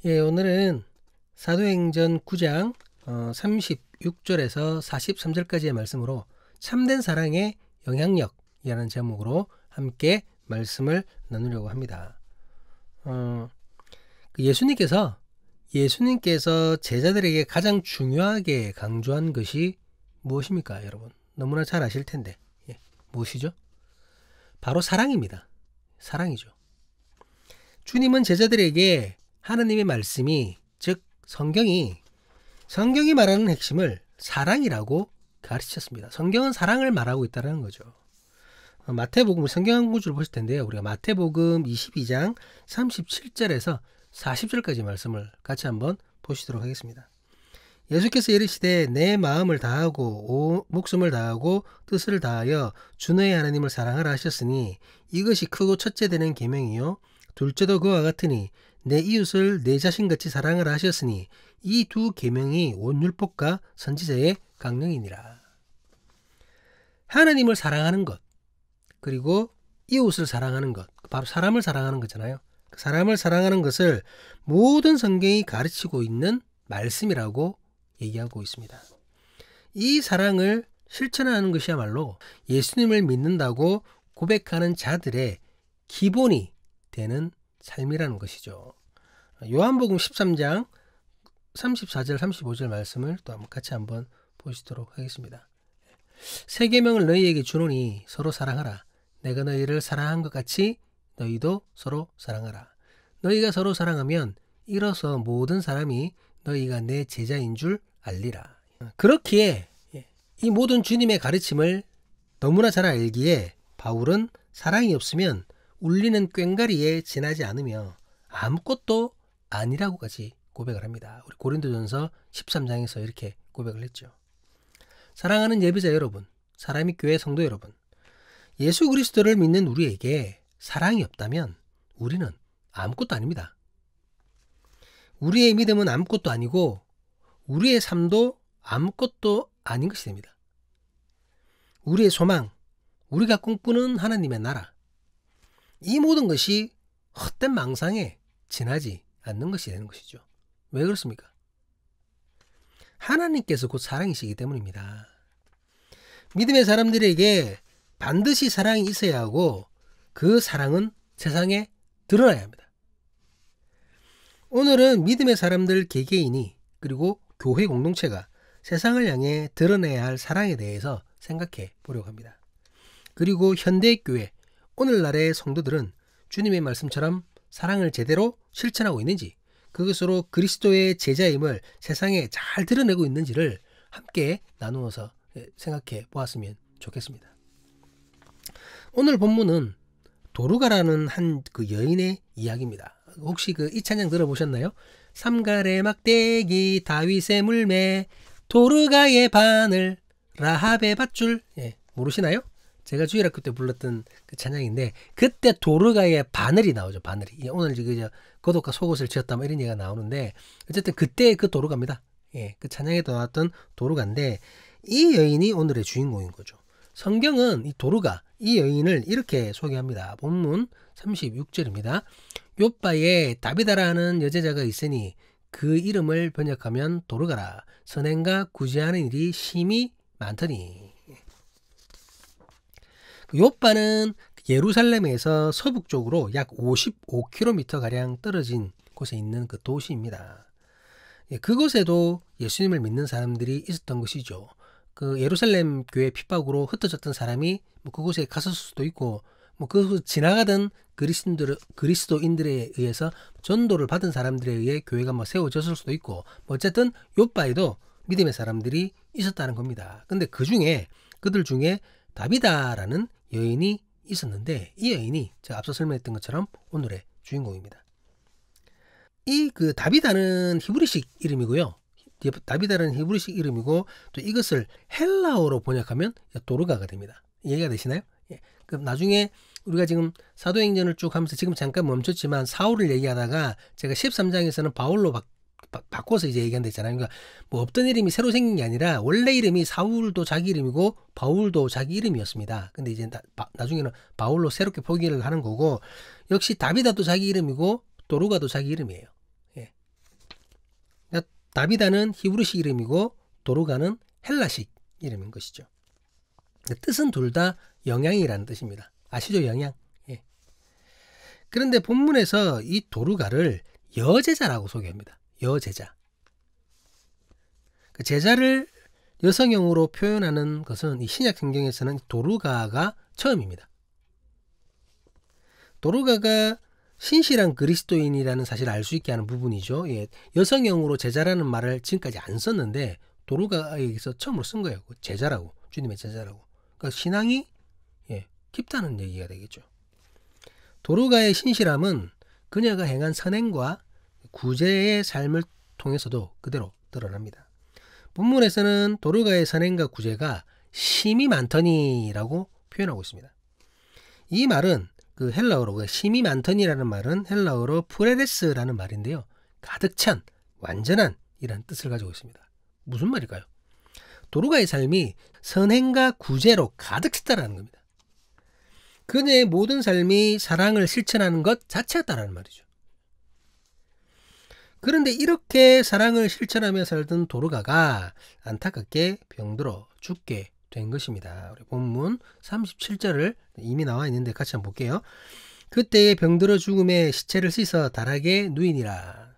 예, 오늘은 사도행전 9장 36절에서 43절까지의 말씀으로 참된 사랑의 영향력이라는 제목으로 함께 말씀을 나누려고 합니다. 예수님께서 제자들에게 가장 중요하게 강조한 것이 무엇입니까, 여러분? 너무나 잘 아실 텐데, 무엇이죠? 바로 사랑입니다. 사랑이죠. 주님은 제자들에게 하나님의 말씀이, 즉 성경이 말하는 핵심을 사랑이라고 가르치셨습니다. 성경은 사랑을 말하고 있다는 거죠. 마태복음, 성경 한 구절 보실 텐데요. 우리가 마태복음 22장 37절에서 40절까지 말씀을 같이 한번 보시도록 하겠습니다. 예수께서 이르시되 내 마음을 다하고 목숨을 다하고 뜻을 다하여 주 너의 하나님을 사랑하라 하셨으니 이것이 크고 첫째 되는 계명이요 둘째도 그와 같으니 내 이웃을 내 자신같이 사랑하라 하셨으니 이 두 계명이 온 율법과 선지자의 강령이니라. 하나님을 사랑하는 것, 그리고 이웃을 사랑하는 것, 바로 사람을 사랑하는 거잖아요. 사람을 사랑하는 것을 모든 성경이 가르치고 있는 말씀이라고 얘기하고 있습니다. 이 사랑을 실천하는 것이야말로 예수님을 믿는다고 고백하는 자들의 기본이 되는 삶이라는 것이죠. 요한복음 13장 34절 35절 말씀을 또 같이 한번 보시도록 하겠습니다. 새 계명을 너희에게 주노니 서로 사랑하라. 내가 너희를 사랑한 것 같이 너희도 서로 사랑하라. 너희가 서로 사랑하면 이로써 모든 사람이 너희가 내 제자인 줄 알리라. 그렇기에 이 모든 주님의 가르침을 너무나 잘 알기에 바울은 사랑이 없으면 울리는 꽹과리에 지나지 않으며 아무것도 아니라고까지 고백을 합니다. 우리 고린도전서 13장에서 이렇게 고백을 했죠. 사랑하는 예배자 여러분, 사람이 교회 성도 여러분, 예수 그리스도를 믿는 우리에게 사랑이 없다면 우리는 아무것도 아닙니다. 우리의 믿음은 아무것도 아니고 우리의 삶도 아무것도 아닌 것이 됩니다. 우리의 소망, 우리가 꿈꾸는 하나님의 나라, 이 모든 것이 헛된 망상에 지나지 않는 것이 되는 것이죠. 왜 그렇습니까? 하나님께서 곧 사랑이시기 때문입니다. 믿음의 사람들에게 반드시 사랑이 있어야 하고 그 사랑은 세상에 드러나야 합니다. 오늘은 믿음의 사람들 개개인이 그리고 교회 공동체가 세상을 향해 드러내야 할 사랑에 대해서 생각해 보려고 합니다. 그리고 현대교회, 오늘날의 성도들은 주님의 말씀처럼 사랑을 제대로 실천하고 있는지, 그것으로 그리스도의 제자임을 세상에 잘 드러내고 있는지를 함께 나누어서 생각해 보았으면 좋겠습니다. 오늘 본문은 도르가라는 한 그 여인의 이야기입니다. 혹시 그 이 찬양 들어보셨나요? 삼갈의 막대기 다윗의 물매 도르가의 바늘 라합의 밧줄. 모르시나요? 제가 주일학교 때 불렀던 그 찬양인데 그때 도르가의 바늘이 나오죠. 바늘이. 오늘 그 겉옷과 속옷을 지었다 뭐 이런 얘기가 나오는데 어쨌든 그때 그 도르가입니다. 그 찬양에도 나왔던 도르가인데 이 여인이 오늘의 주인공인 거죠. 성경은 이 도르가, 이 여인을 이렇게 소개합니다. 본문 36절입니다. 욥바에 다비다라는 여제자가 있으니 그 이름을 번역하면 도르가라. 선행과 구제하는 일이 심히 많더니. 욥바는 예루살렘에서 서북쪽으로 약 55km가량 떨어진 곳에 있는 그 도시입니다. 그곳에도 예수님을 믿는 사람들이 있었던 것이죠. 그 예루살렘 교회 핍박으로 흩어졌던 사람이 그곳에 갔을 수도 있고 그곳을 지나가던 그리스도인들에 의해서 전도를 받은 사람들에 의해 교회가 세워졌을 수도 있고 어쨌든 욥바에도 믿음의 사람들이 있었다는 겁니다. 근데 그들 중에 다비다라는 여인이 있었는데 이 여인이 제가 앞서 설명했던 것처럼 오늘의 주인공입니다. 이 그 다비다는 히브리식 이름이고요. 다비다는 히브리식 이름이고 또 이것을 헬라어로 번역하면 도르가가 됩니다. 이해가 되시나요? 그럼 나중에 우리가 지금 사도행전을 쭉 하면서 지금 잠깐 멈췄지만 사울을 얘기하다가 제가 13장에서는 바울로 바꿔서 이제 얘기한다 했잖아요. 그러니까 없던 이름이 새로 생긴 게 아니라 원래 이름이 사울도 자기 이름이고 바울도 자기 이름이었습니다. 근데 이제 나중에는 바울로 새롭게 표기를 하는 거고 역시 다비다도 자기 이름이고 도르가도 자기 이름이에요. 다비다는 히브리식 이름이고 도르가는 헬라식 이름인 것이죠. 뜻은 둘 다 영양이라는 뜻입니다. 아시죠? 영양. 예. 그런데 본문에서 이 도르가를 여제자라고 소개합니다. 여제자. 그 제자를 여성형으로 표현하는 것은 이 신약 성경에서는 도르가가 처음입니다. 도르가가 신실한 그리스도인이라는 사실을 알 수 있게 하는 부분이죠. 예, 여성형으로 제자라는 말을 지금까지 안 썼는데 도르가에게서 처음으로 쓴 거예요. 제자라고, 주님의 제자라고. 그러니까 신앙이 깊다는 얘기가 되겠죠. 도르가의 신실함은 그녀가 행한 선행과 구제의 삶을 통해서도 그대로 드러납니다. 본문에서는 도르가의 선행과 구제가 심이 많더니라고 표현하고 있습니다. 이 말은 그 헬라어로 심이 많더니라는 말은 헬라어로 프레레스라는 말인데요. 가득 찬, 완전한 이라는 뜻을 가지고 있습니다. 무슨 말일까요? 도르가의 삶이 선행과 구제로 가득 찼다라는 겁니다. 그녀의 모든 삶이 사랑을 실천하는 것 자체였다라는 말이죠. 그런데 이렇게 사랑을 실천하며 살던 도르가가 안타깝게 병들어 죽게 된 것입니다. 우리 본문 37절을 이미 나와 있는데 같이 한번 볼게요. 그때에 병들어 죽음에 시체를 씻어 다락에 누이니라.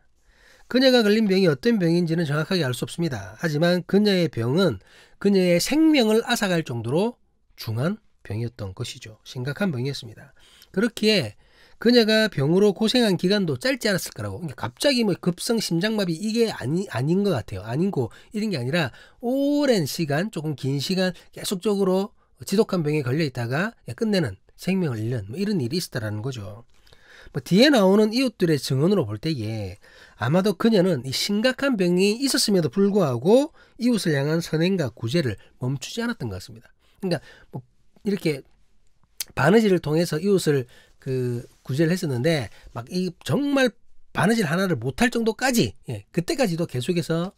그녀가 걸린 병이 어떤 병인지는 정확하게 알 수 없습니다. 하지만 그녀의 병은 그녀의 생명을 앗아갈 정도로 중한 병이었던 것이죠. 심각한 병이었습니다. 그렇기에 그녀가 병으로 고생한 기간도 짧지 않았을 거라고. 그러니까 갑자기 뭐 급성 심장마비 이게 아닌 것 같아요. 아니고 이런 게 아니라 오랜 시간, 조금 긴 시간 계속적으로 지독한 병에 걸려 있다가 끝내는 생명을 잃는 뭐 이런 일이 있었다라는 거죠. 뭐 뒤에 나오는 이웃들의 증언으로 볼 때에 아마도 그녀는 이 심각한 병이 있었음에도 불구하고 이웃을 향한 선행과 구제를 멈추지 않았던 것 같습니다. 그러니까 뭐 이렇게 바느질을 통해서 이웃을 구제를 했었는데 막 이 정말 바느질 하나를 못할 정도까지 그때까지도 계속해서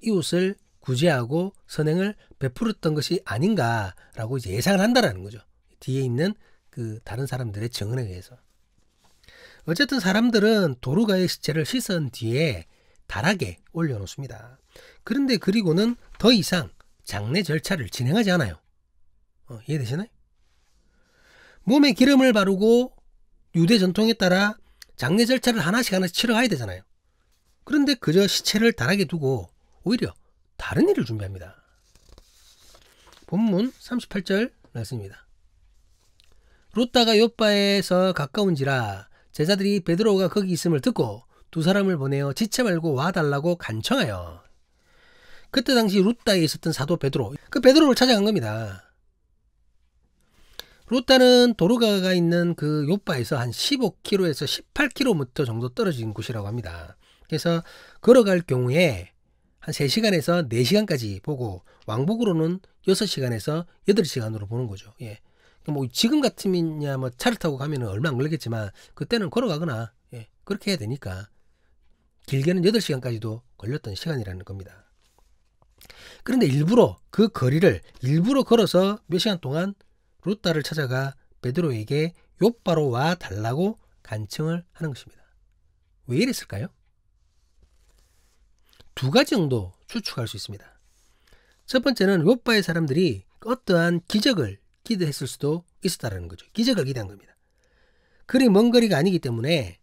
이웃을 구제하고 선행을 베풀었던 것이 아닌가라고 이제 예상을 한다라는 거죠. 뒤에 있는 그 다른 사람들의 증언에 의해서. 어쨌든 사람들은 도르가의 시체를 씻은 뒤에 다락에 올려놓습니다. 그런데 그리고는 더 이상 장례 절차를 진행하지 않아요. 이해되시나요? 몸에 기름을 바르고 유대 전통에 따라 장례 절차를 하나씩 치러가야 되잖아요. 그런데 그저 시체를 다락에 두고 오히려 다른 일을 준비합니다. 본문 38절 말씀입니다. 룻다가 욥바에서 가까운지라 제자들이 베드로가 거기 있음을 듣고 두 사람을 보내어 지체 말고 와달라고 간청하여. 그때 당시 룻다에 있었던 사도 베드로, 그 베드로를 찾아간 겁니다. 룻다는 도르가가 있는 그 욥바에서 한 15km에서 18km 정도 떨어진 곳이라고 합니다. 그래서 걸어갈 경우에 한 3시간에서 4시간까지 보고 왕복으로는 6시간에서 8시간으로 보는 거죠. 예. 뭐 지금 같으면야 뭐 차를 타고 가면 얼마 안 걸리겠지만 그때는 걸어가거나 그렇게 해야 되니까 길게는 8시간까지도 걸렸던 시간이라는 겁니다. 그런데 일부러 그 거리를 일부러 걸어서 몇 시간 동안 룻다를 찾아가 베드로에게 욥바로 와 달라고 간청을 하는 것입니다. 왜 이랬을까요? 두 가지 정도 추측할 수 있습니다. 첫 번째는 욥바의 사람들이 어떠한 기적을 기대했을 수도 있었다는 거죠. 기적을 기대한 겁니다. 그리 먼 거리가 아니기 때문에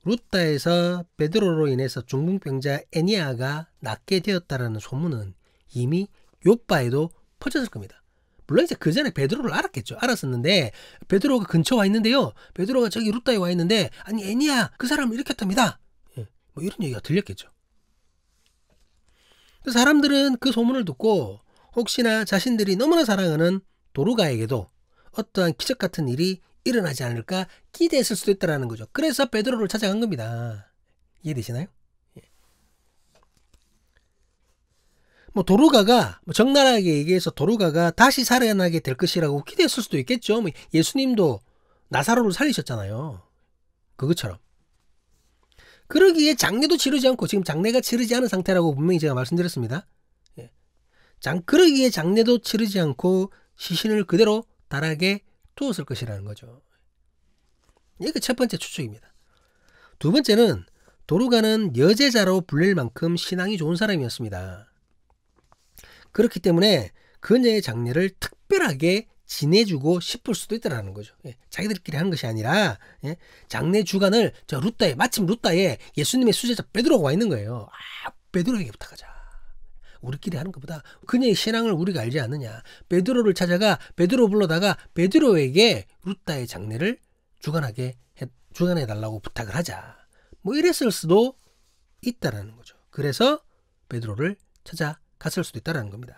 룻다에서 베드로로 인해서 중풍병자 애니아가 낫게 되었다라는 소문은 이미 욥바에도 퍼졌을 겁니다. 물론 이제 그 전에 베드로를 알았겠죠. 알았었는데 베드로가 근처 와 있는데요. 베드로가 저기 룻다에 와 있는데 아니 애니아 그 사람을 일으켰답니다. 뭐 이런 얘기가 들렸겠죠. 사람들은 그 소문을 듣고 혹시나 자신들이 너무나 사랑하는 도르가에게도 어떠한 기적 같은 일이 일어나지 않을까 기대했을 수도 있다는 거죠. 그래서 베드로를 찾아간 겁니다. 이해되시나요? 뭐 도르가가 적나라하게 얘기해서 도르가가 다시 살아나게 될 것이라고 기대했을 수도 있겠죠. 뭐 예수님도 나사로를 살리셨잖아요. 그것처럼. 그러기에 장례도 치르지 않고 지금 장례가 치르지 않은 상태라고 분명히 제가 말씀드렸습니다. 그러기에 장례도 치르지 않고 시신을 그대로 다락에 두었을 것이라는 거죠. 이게 첫 번째 추측입니다. 두 번째는 도르가는 여제자로 불릴 만큼 신앙이 좋은 사람이었습니다. 그렇기 때문에 그녀의 장례를 특별하게 지내주고 싶을 수도 있다는 거죠. 자기들끼리 하는 것이 아니라 장례 주간을 마침 루따에 예수님의 수제자 베드로가 와 있는 거예요. 베드로에게 부탁하자. 우리끼리 하는 것보다 그녀의 신앙을 우리가 알지 않느냐. 베드로를 찾아가 베드로 불러다가 베드로에게 루따의 장례를 주관해달라고 부탁을 하자. 뭐 이랬을 수도 있다라는 거죠. 그래서 베드로를 찾아갔을 수도 있다라는 겁니다.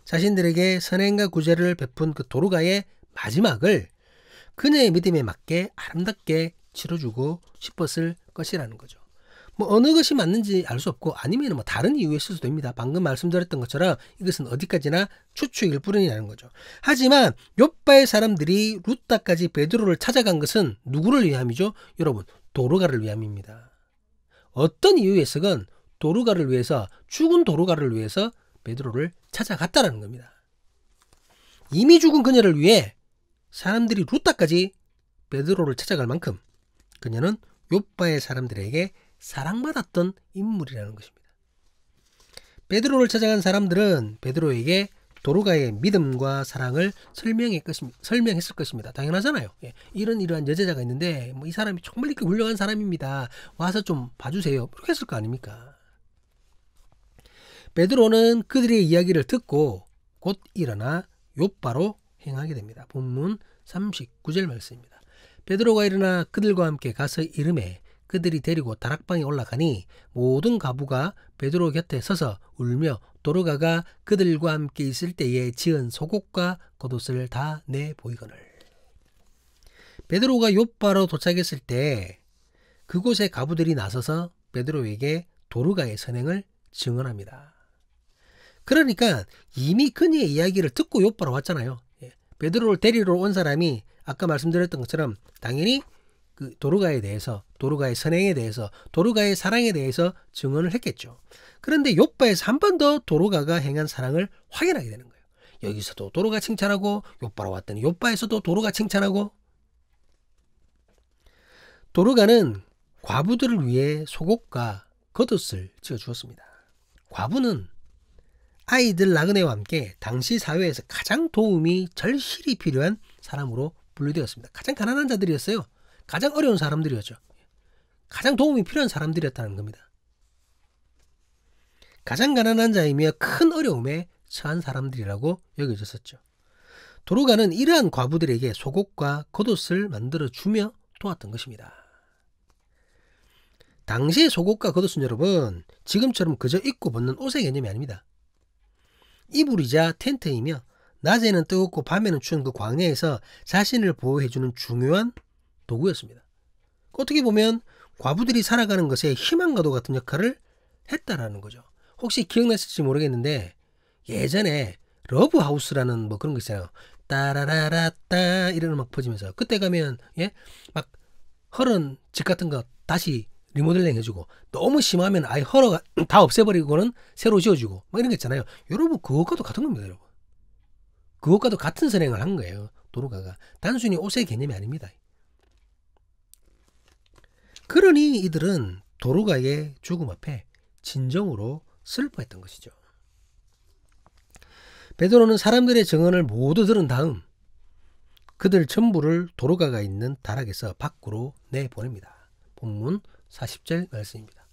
자신들에게 선행과 구제를 베푼 그 도르가의 마지막을 그녀의 믿음에 맞게 아름답게 치러주고 싶었을 것이라는 거죠. 뭐 어느 것이 맞는지 알 수 없고 아니면 뭐 다른 이유였을 수도 됩니다. 방금 말씀드렸던 것처럼 이것은 어디까지나 추측일 뿐이라는 거죠. 하지만 욥바의 사람들이 루따까지 베드로를 찾아간 것은 누구를 위함이죠? 여러분, 도르가를 위함입니다. 어떤 이유에서건 도르가를 위해서, 죽은 도르가를 위해서 베드로를 찾아갔다라는 겁니다. 이미 죽은 그녀를 위해 사람들이 루따까지 베드로를 찾아갈 만큼 그녀는 욥바의 사람들에게 사랑받았던 인물이라는 것입니다. 베드로를 찾아간 사람들은 베드로에게 도르가의 믿음과 사랑을 설명했을 것입니다. 당연하잖아요. 이러한 여제자가 있는데 이 사람이 정말 이렇게 훌륭한 사람입니다. 와서 좀 봐주세요. 그렇게 했을 거 아닙니까? 베드로는 그들의 이야기를 듣고 곧 일어나 욥바로 행하게 됩니다. 본문 39절 말씀입니다. 베드로가 일어나 그들과 함께 가서 이르매 그들이 데리고 다락방에 올라가니 모든 가부가 베드로 곁에 서서 울며 도르가가 그들과 함께 있을 때에 지은 속옷과 겉옷을 다 내보이거늘. 베드로가 욥바로 도착했을 때 그곳의 가부들이 나서서 베드로에게 도르가의 선행을 증언합니다. 그러니까 이미 그녀의 이야기를 듣고 욥바로 왔잖아요. 베드로를 데리러 온 사람이 아까 말씀드렸던 것처럼 당연히 그 도르가에 대해서, 도르가의 선행에 대해서, 도르가의 사랑에 대해서 증언을 했겠죠. 그런데 욥바에서 한 번 더 도르가가 행한 사랑을 확인하게 되는 거예요. 여기서도 도르가 칭찬하고 욥바로 왔더니 욥바에서도 도르가 칭찬하고. 도르가는 과부들을 위해 속옷과 겉옷을 지어주었습니다. 과부는 아이들 나그네와 함께 당시 사회에서 가장 도움이 절실히 필요한 사람으로 분류되었습니다. 가장 가난한 자들이었어요. 가장 어려운 사람들이었죠. 가장 도움이 필요한 사람들이었다는 겁니다. 가장 가난한 자이며 큰 어려움에 처한 사람들이라고 여겨졌었죠. 도르가는 이러한 과부들에게 속옷과 겉옷을 만들어주며 도왔던 것입니다. 당시의 속옷과 겉옷은 여러분 지금처럼 그저 입고 벗는 옷의 개념이 아닙니다. 이불이자 텐트이며 낮에는 뜨겁고 밤에는 추운 그 광야에서 자신을 보호해주는 중요한 도구였습니다. 어떻게 보면 과부들이 살아가는 것에 희망과도 같은 역할을 했다라는 거죠. 혹시 기억나실지 모르겠는데 예전에 러브하우스라는 뭐 그런 거 있어요. 따라라라따 이런 음악 퍼지면서 그때 가면 막 헐은 집 같은 거 다시 리모델링 해주고 너무 심하면 아예 헐어가 다 없애버리고는 새로 지어주고 막 이런 거 있잖아요. 여러분 그것과도 같은 겁니다. 여러분 그것과도 같은 선행을 한 거예요. 도르가가 단순히 옷의 개념이 아닙니다. 그러니 이들은 도르가의 죽음 앞에 진정으로 슬퍼했던 것이죠. 베드로는 사람들의 증언을 모두 들은 다음 그들 전부를 도르가가 있는 다락에서 밖으로 내보냅니다. 본문 40절 말씀입니다.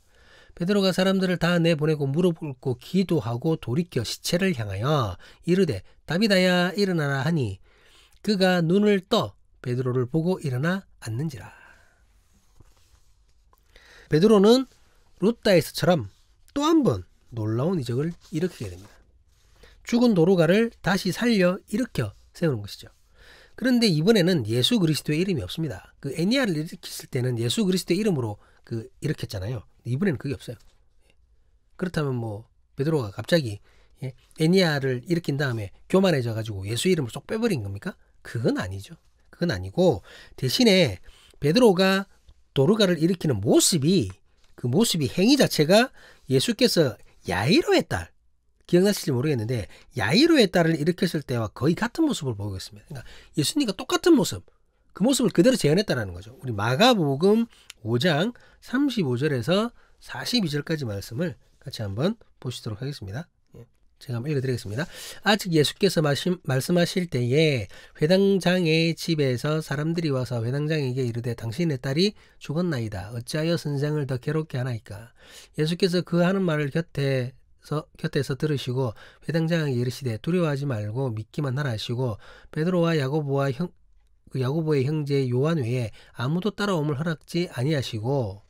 베드로가 사람들을 다 내보내고 무릎 꿇고 기도하고 돌이켜 시체를 향하여 이르되 다비다야 일어나라 하니 그가 눈을 떠 베드로를 보고 일어나 앉는지라. 베드로는 루따에서처럼 또 한 번 놀라운 이적을 일으키게 됩니다. 죽은 도르가를 다시 살려 일으켜 세우는 것이죠. 그런데 이번에는 예수 그리스도의 이름이 없습니다. 그 애니아를 일으켰을 때는 예수 그리스도의 이름으로 일으켰잖아요. 이번에는 그게 없어요. 그렇다면 뭐 베드로가 갑자기 애니아를 일으킨 다음에 교만해져 가지고 예수 이름을 쏙 빼버린 겁니까? 그건 아니죠. 그건 아니고 대신에 베드로가 도르가를 일으키는 모습이 그 모습이 행위 자체가 예수께서 야이로의 딸 기억나실지 모르겠는데 야이로의 딸을 일으켰을 때와 거의 같은 모습을 보이고 있습니다. 그러니까 예수님과 똑같은 모습 그 모습을 그대로 재현했다라는 거죠. 우리 마가복음 5장 35절에서 42절까지 말씀을 같이 한번 보시도록 하겠습니다. 제가 한번 읽어드리겠습니다. 아직 예수께서 말씀하실 때에 회당장의 집에서 사람들이 와서 회당장에게 이르되 당신의 딸이 죽었나이다. 어찌하여 선생을 더 괴롭게 하나이까. 예수께서 그 하는 말을 곁에서 들으시고 회당장에게 이르시되 두려워하지 말고 믿기만 하라 하시고 베드로와 야고보의 형제 요한 외에 아무도 따라옴을 허락지 아니하시고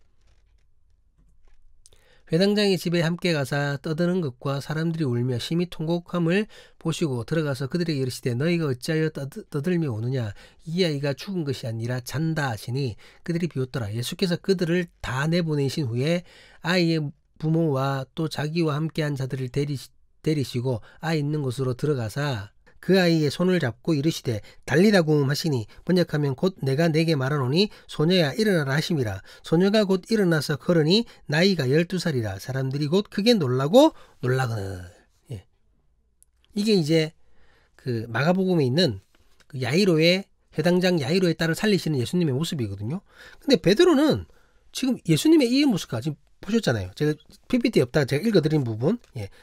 회당장의 집에 함께 가사 떠드는 것과 사람들이 울며 심히 통곡함을 보시고 들어가서 그들에게 이르시되 너희가 어찌하여 떠들며 우느냐. 이 아이가 죽은 것이 아니라 잔다 하시니 그들이 비웃더라. 예수께서 그들을 다 내보내신 후에 아이의 부모와 또 자기와 함께한 자들을 데리시고 아이 있는 곳으로 들어가사 그 아이의 손을 잡고 이르시되 달리다굼 하시니 번역하면 곧 내가 내게 말하노니 소녀야 일어나라 하심이라. 소녀가 곧 일어나서 걸으니 나이가 12살이라. 사람들이 곧 크게 놀라거늘. 예. 이게 이제 그 마가복음에 있는 그 회당장 야이로의 딸을 살리시는 예수님의 모습이거든요. 근데 베드로는 지금 예수님의 이 모습까지 보셨잖아요. 제가 PPT 옆다가 제가 읽어드린 부분,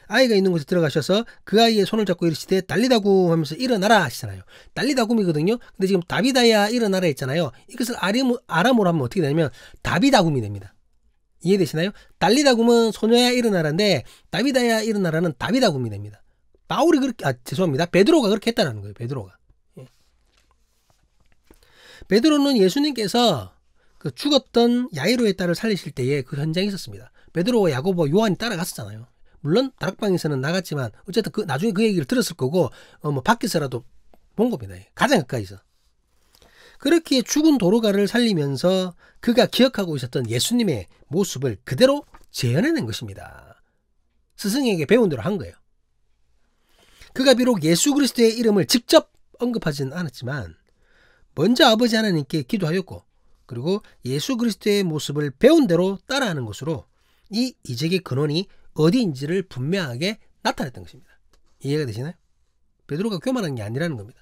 아이가 있는 곳에 들어가셔서 그 아이의 손을 잡고 이르시되 달리다굼 하면서 일어나라 하시잖아요. 달리다굼이거든요. 근데 지금 다비다야 일어나라 했잖아요. 이것을 아람어로 하면 어떻게 되냐면 다비다굼이 됩니다. 이해되시나요? 달리다굼은 소녀야 일어나라인데 다비다야 일어나라는 다비다굼이 됩니다. 베드로가 그렇게 했다는 거예요. 베드로가. 베드로는 예수님께서 그 죽었던 야이로의 딸을 살리실 때에 그 현장에 있었습니다. 베드로와 야고보, 요한이 따라갔었잖아요. 물론 다락방에서는 나갔지만 어쨌든 나중에 그 얘기를 들었을 거고 밖에서라도 본 겁니다. 가장 가까이서. 그렇게 죽은 도로가를 살리면서 그가 기억하고 있었던 예수님의 모습을 그대로 재현해낸 것입니다. 스승에게 배운 대로 한 거예요. 그가 비록 예수 그리스도의 이름을 직접 언급하지는 않았지만 먼저 아버지 하나님께 기도하였고 그리고 예수 그리스도의 모습을 배운 대로 따라하는 것으로 이 이적의 근원이 어디인지를 분명하게 나타냈던 것입니다. 이해가 되시나요? 베드로가 교만한 게 아니라는 겁니다.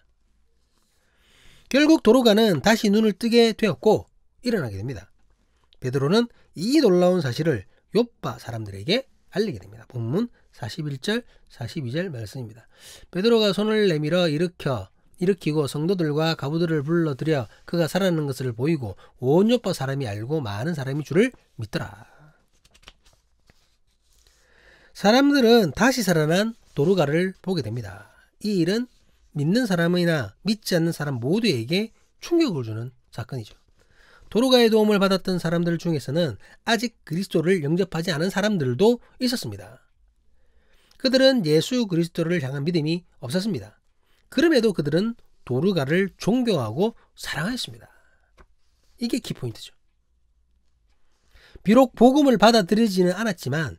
결국 도로가는 다시 눈을 뜨게 되었고 일어나게 됩니다. 베드로는 이 놀라운 사실을 욥바 사람들에게 알리게 됩니다. 본문 41절 42절 말씀입니다. 베드로가 손을 내밀어 일으키고 성도들과 가부들을 불러들여 그가 살아나는 것을 보이고 온 욥바 사람이 알고 많은 사람이 주를 믿더라. 사람들은 다시 살아난 도르가를 보게 됩니다. 이 일은 믿는 사람이나 믿지 않는 사람 모두에게 충격을 주는 사건이죠. 도르가의 도움을 받았던 사람들 중에서는 아직 그리스도를 영접하지 않은 사람들도 있었습니다. 그들은 예수 그리스도를 향한 믿음이 없었습니다. 그럼에도 그들은 도르가를 존경하고 사랑하였습니다. 이게 키포인트죠. 비록 복음을 받아들이지는 않았지만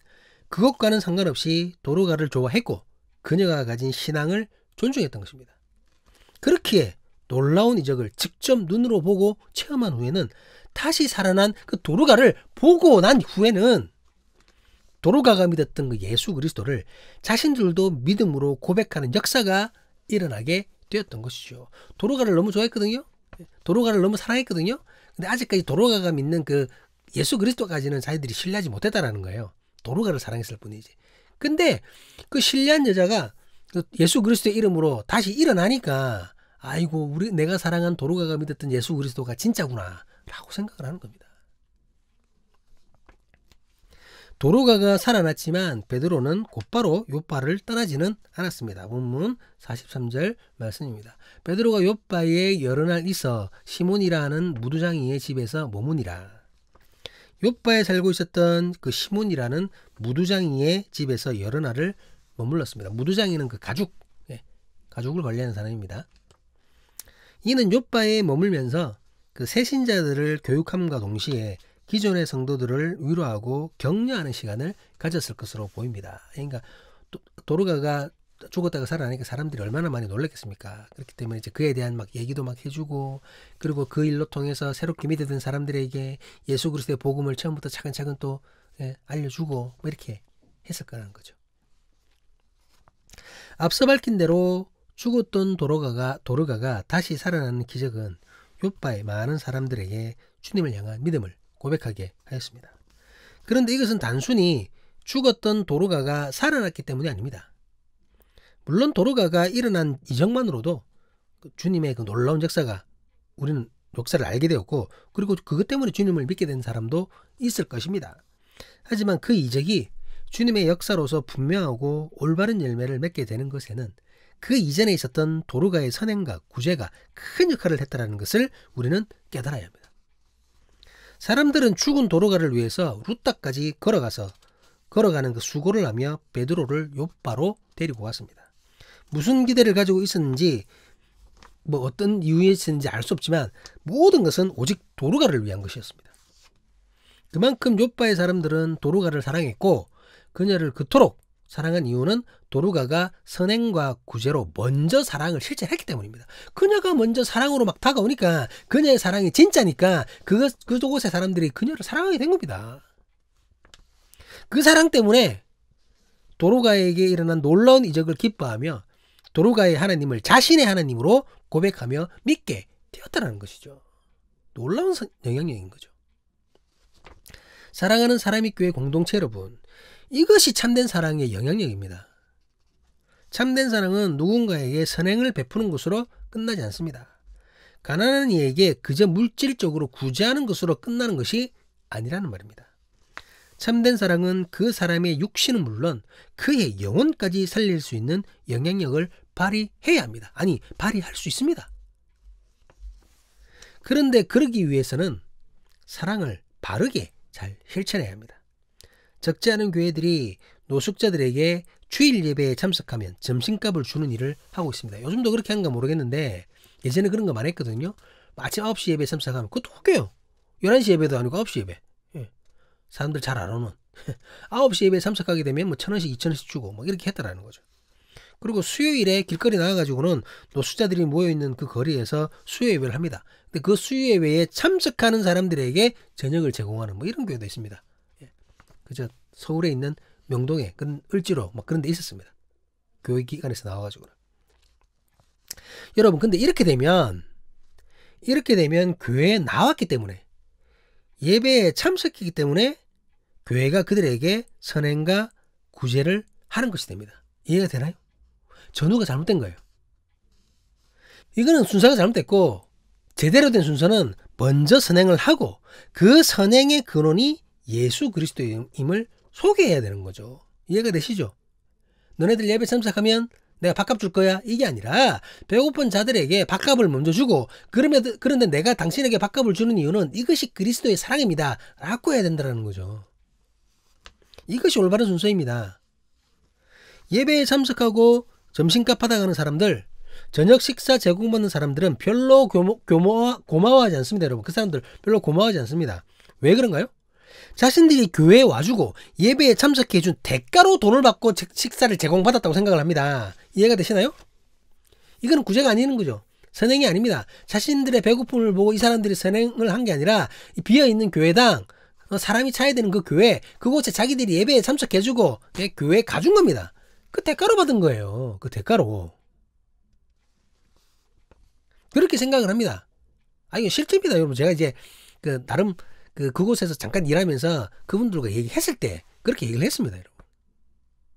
그것과는 상관없이 도르가를 좋아했고 그녀가 가진 신앙을 존중했던 것입니다. 그렇기에 놀라운 이적을 직접 눈으로 보고 체험한 후에는 다시 살아난 그 도르가를 보고 난 후에는 도르가가 믿었던 그 예수 그리스도를 자신들도 믿음으로 고백하는 역사가 일어나게 되었던 것이죠. 도르가를 너무 좋아했거든요. 도르가를 너무 사랑했거든요. 근데 아직까지 도르가가 믿는 그 예수 그리스도까지는 자기들이 신뢰하지 못했다라는 거예요. 도르가를 사랑했을 뿐이지. 근데 그 신뢰한 여자가 그 예수 그리스도의 이름으로 다시 일어나니까 아이고 내가 사랑한 도르가가 믿었던 예수 그리스도가 진짜구나 라고 생각을 하는 겁니다. 도르가가 살아났지만 베드로는 곧바로 욥바를 떠나지는 않았습니다. 본문 43절 말씀입니다. 베드로가 욥바에 여러 날 있어 시몬이라 하는 무두장이의 집에서 머무니라. 욥바에 살고 있었던 그 시몬이라는 무두장이의 집에서 여러 날을 머물렀습니다. 무두장이는 그 가죽을 관리하는 사람입니다. 이는 욥바에 머물면서 그 새신자들을 교육함과 동시에 기존의 성도들을 위로하고 격려하는 시간을 가졌을 것으로 보입니다. 그러니까 도르가가 죽었다가 살아나니까 사람들이 얼마나 많이 놀랐겠습니까? 그렇기 때문에 이제 그에 대한 막 얘기도 막 해주고 그리고 그 일로 통해서 새롭게 믿게 된 사람들에게 예수 그리스도의 복음을 처음부터 차근차근 또 알려주고 뭐 이렇게 했을 거라는 거죠. 앞서 밝힌 대로 죽었던 도르가가 다시 살아나는 기적은 욥바의 많은 사람들에게 주님을 향한 믿음을 고백하게 하였습니다. 그런데 이것은 단순히 죽었던 도르가가 살아났기 때문이 아닙니다. 물론 도르가가 일어난 이정만으로도 주님의 그 놀라운 역사가 우리는 역사를 알게 되었고, 그리고 그것 때문에 주님을 믿게 된 사람도 있을 것입니다. 하지만 그 이적이 주님의 역사로서 분명하고 올바른 열매를 맺게 되는 것에는 그 이전에 있었던 도르가의 선행과 구제가 큰 역할을 했다는 것을 우리는 깨달아야 합니다. 사람들은 죽은 도르가를 위해서 루따까지 걸어가는 그 수고를 하며 베드로를 욥바로 데리고 왔습니다. 무슨 기대를 가지고 있었는지, 어떤 이유였는지 알 수 없지만 모든 것은 오직 도르가를 위한 것이었습니다. 그만큼 욥바의 사람들은 도르가를 사랑했고, 그녀를 그토록 사랑한 이유는 도르가가 선행과 구제로 먼저 사랑을 실천했기 때문입니다. 그녀가 먼저 사랑으로 막 다가오니까, 그녀의 사랑이 진짜니까 그곳의 사람들이 그녀를 사랑하게 된 겁니다. 그 사랑 때문에 도르가에게 일어난 놀라운 이적을 기뻐하며 도르가의 하나님을 자신의 하나님으로 고백하며 믿게 되었다는 것이죠. 놀라운 영향력인 거죠. 사랑하는 사람이 교회 공동체 여러분, 이것이 참된 사랑의 영향력입니다. 참된 사랑은 누군가에게 선행을 베푸는 것으로 끝나지 않습니다. 가난한 이에게 그저 물질적으로 구제하는 것으로 끝나는 것이 아니라는 말입니다. 참된 사랑은 그 사람의 육신은 물론 그의 영혼까지 살릴 수 있는 영향력을 발휘해야 합니다. 아니, 발휘할 수 있습니다. 그런데 그러기 위해서는 사랑을 바르게 잘 실천해야 합니다. 적지 않은 교회들이 노숙자들에게 주일 예배에 참석하면 점심값을 주는 일을 하고 있습니다. 요즘도 그렇게 한가 모르겠는데 예전에 그런 거 많이 했거든요. 아침 9시 예배에 참석하면 그것도 웃겨요. 11시 예배도 아니고 9시 예배. 사람들 잘 안 오는 9시 예배에 참석하게 되면 1,000원씩 2,000원씩 주고 이렇게 했다라는 거죠. 그리고 수요일에 길거리 나가가지고는 노숙자들이 모여있는 그 거리에서 수요 예배를 합니다. 근데 그 수요 예배에 참석하는 사람들에게 저녁을 제공하는 이런 교회도 있습니다. 그저 서울에 있는 명동에 을지로 그런 데 있었습니다. 교회 기관에서 나와가지고는. 여러분, 근데 이렇게 되면 교회에 나왔기 때문에, 예배에 참석했기 때문에 교회가 그들에게 선행과 구제를 하는 것이 됩니다. 이해가 되나요? 전후가 잘못된 거예요. 이거는 순서가 잘못됐고, 제대로 된 순서는 먼저 선행을 하고 그 선행의 근원이 예수 그리스도임을 소개해야 되는 거죠. 이해가 되시죠? 너네들 예배 참석하면 내가 밥값 줄 거야, 이게 아니라 배고픈 자들에게 밥값을 먼저 주고, 그런데 내가 당신에게 밥값을 주는 이유는 이것이 그리스도의 사랑입니다 라고 해야 된다는 거죠. 이것이 올바른 순서입니다. 예배에 참석하고 점심값 받아가는 사람들, 저녁 식사 제공받는 사람들은 별로 고마워하지 않습니다. 여러분, 그 사람들 별로 고마워하지 않습니다. 왜 그런가요? 자신들이 교회에 와주고 예배에 참석해준 대가로 돈을 받고 식사를 제공받았다고 생각을 합니다. 이해가 되시나요? 이거는 구제가 아니는 거죠. 선행이 아닙니다. 자신들의 배고픔을 보고 이 사람들이 선행을 한 게 아니라 비어있는 교회당, 사람이 차야 되는 그 교회, 그곳에 자기들이 예배에 참석해주고 교회에 가준 겁니다. 그 대가로 받은 거예요. 그 대가로. 그렇게 생각을 합니다. 이거 실제입니다, 여러분. 제가 이제 나름 그곳에서 잠깐 일하면서 그분들과 얘기했을 때 그렇게 얘기를 했습니다, 여러분.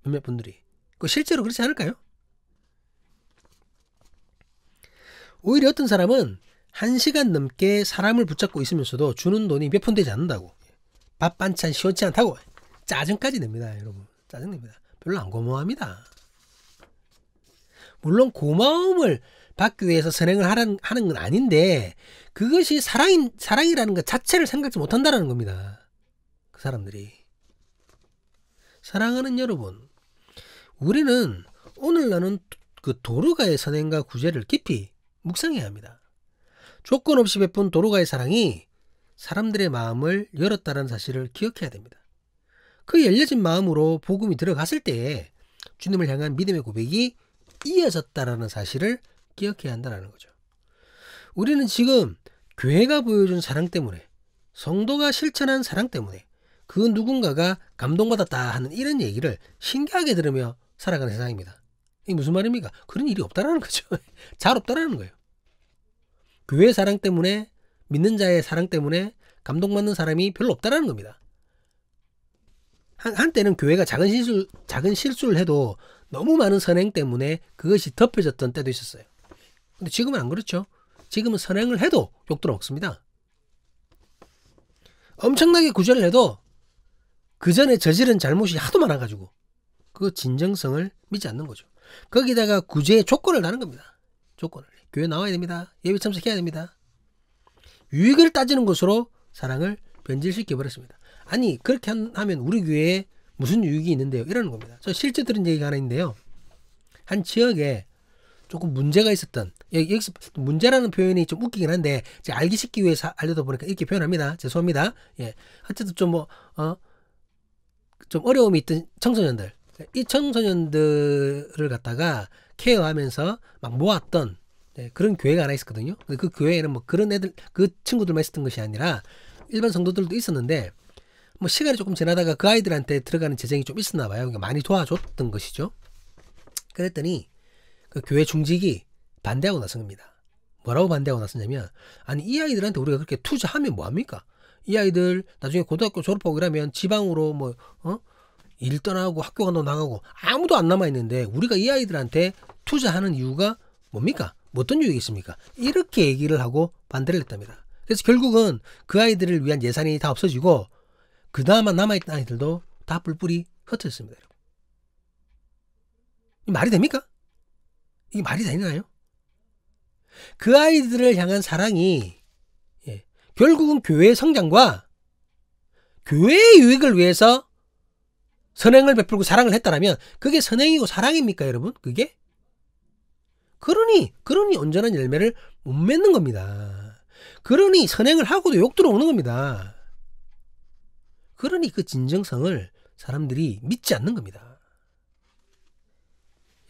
몇몇 분들이. 실제로 그렇지 않을까요? 오히려 어떤 사람은 1시간 넘게 사람을 붙잡고 있으면서도 주는 돈이 몇 푼 되지 않는다고. 밥 반찬 시원치 않다고. 짜증까지 냅니다, 여러분. 짜증냅니다. 별로 안 고마워합니다. 물론 고마움을 받기 위해서 선행을 하는 건 아닌데, 그것이 사랑이라는 것 자체를 생각지 못한다는 겁니다. 그 사람들이. 사랑하는 여러분, 우리는 오늘날은 그 도르가의 선행과 구제를 깊이 묵상해야 합니다. 조건 없이 베푼 도르가의 사랑이 사람들의 마음을 열었다는 사실을 기억해야 됩니다. 그 열려진 마음으로 복음이 들어갔을 때에 주님을 향한 믿음의 고백이 이어졌다라는 사실을 기억해야 한다는 거죠. 우리는 지금 교회가 보여준 사랑 때문에, 성도가 실천한 사랑 때문에 그 누군가가 감동받았다 하는 이런 얘기를 신기하게 들으며 살아가는 세상입니다. 이게 무슨 말입니까? 그런 일이 없다라는 거죠. 잘 없다라는 거예요. 교회 사랑 때문에, 믿는 자의 사랑 때문에 감동받는 사람이 별로 없다라는 겁니다. 한때는 교회가 작은 실수를 해도 너무 많은 선행 때문에 그것이 덮여졌던 때도 있었어요. 근데 지금은 안 그렇죠. 지금은 선행을 해도 욕도 먹습니다. 엄청나게 구제를 해도 그 전에 저지른 잘못이 하도 많아가지고 그 진정성을 믿지 않는 거죠. 거기다가 구제의 조건을 다는 겁니다. 조건을. 교회 나와야 됩니다. 예배 참석해야 됩니다. 유익을 따지는 것으로 사랑을 변질시켜 버렸습니다. 아니 그렇게 하면 우리 교회에 무슨 유익이 있는데요? 이러는 겁니다. 저 실제 들은 얘기가 하나 있는데요. 한 지역에 조금 문제가 있었던, 여기서 문제라는 표현이 좀 웃기긴 한데 제가 알기 쉽기 위해서 알려다 보니까 이렇게 표현합니다. 죄송합니다. 예, 어쨌든 좀 좀 어려움이 있던 청소년들, 이 청소년들을 갖다가 케어하면서 막 모았던 그런 교회가 하나 있었거든요. 그 교회에는 뭐 그런 애들, 그 친구들만 있었던 것이 아니라 일반 성도들도 있었는데 뭐 시간이 조금 지나다가 그 아이들한테 들어가는 재정이 좀 있었나 봐요. 그러니까 많이 도와줬던 것이죠. 그랬더니 그 교회 중직이 반대하고 나선 겁니다. 뭐라고 반대하고 나섰냐면, 아니 이 아이들한테 우리가 그렇게 투자하면 뭐합니까? 이 아이들 나중에 고등학교 졸업하고 이러면 지방으로 일 떠나고 학교 간다고 나가고 아무도 안 남아있는데 우리가 이 아이들한테 투자하는 이유가 뭡니까? 뭐 어떤 유익이 있습니까? 이렇게 얘기를 하고 반대를 했답니다. 그래서 결국은 그 아이들을 위한 예산이 다 없어지고 그 다음 남아있던 아이들도 다 뿔뿔이 흩어졌습니다. 이 말이 됩니까? 이게 말이 되나요? 그 아이들을 향한 사랑이 결국은 교회의 성장과 교회의 유익을 위해서 선행을 베풀고 사랑을 했다라면 그게 선행이고 사랑입니까, 여러분? 그게? 그러니 온전한 열매를 못 맺는 겁니다. 그러니 선행을 하고도 욕 들어오는 겁니다. 그러니 그 진정성을 사람들이 믿지 않는 겁니다.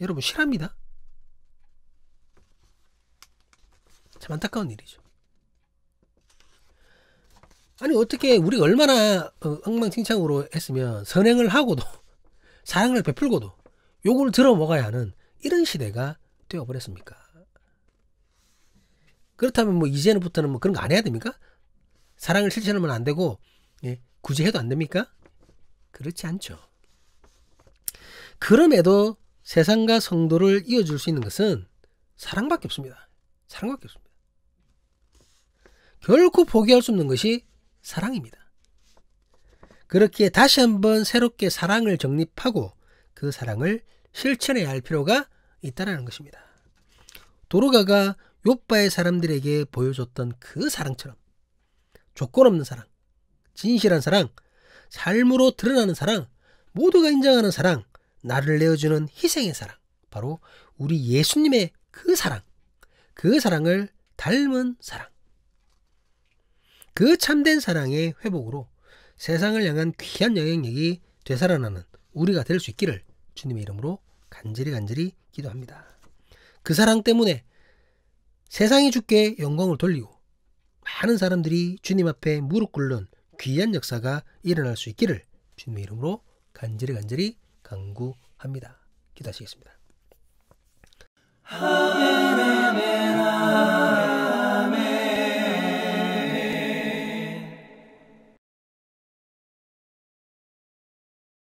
여러분 실합니다. 참 안타까운 일이죠. 아니 어떻게 우리가 얼마나 엉망진창으로 했으면 선행을 하고도 사랑을 베풀고도 욕을 들어 먹어야 하는 이런 시대가 되어버렸습니까? 그렇다면 뭐 이제부터는 뭐 그런 거 안 해야 됩니까? 사랑을 실천하면 안 되고 굳이 해도 안 됩니까? 그렇지 않죠. 그럼에도 세상과 성도를 이어줄 수 있는 것은 사랑밖에 없습니다. 사랑밖에 없습니다. 결코 포기할 수 없는 것이 사랑입니다. 그렇기에 다시 한번 새롭게 사랑을 정립하고 그 사랑을 실천해야 할 필요가 있다는 것입니다. 도르가가 욥바의 사람들에게 보여줬던 그 사랑처럼 조건 없는 사랑, 진실한 사랑, 삶으로 드러나는 사랑, 모두가 인정하는 사랑, 나를 내어주는 희생의 사랑, 바로 우리 예수님의 그 사랑, 그 사랑을 닮은 사랑, 그 참된 사랑의 회복으로 세상을 향한 귀한 영향력이 되살아나는 우리가 될 수 있기를 주님의 이름으로 간절히 기도합니다. 그 사랑 때문에 세상이 주께 영광을 돌리고 많은 사람들이 주님 앞에 무릎 꿇는 귀한 역사가 일어날 수 있기를 주님의 이름으로 간절히 간구합니다. 기도하시겠습니다.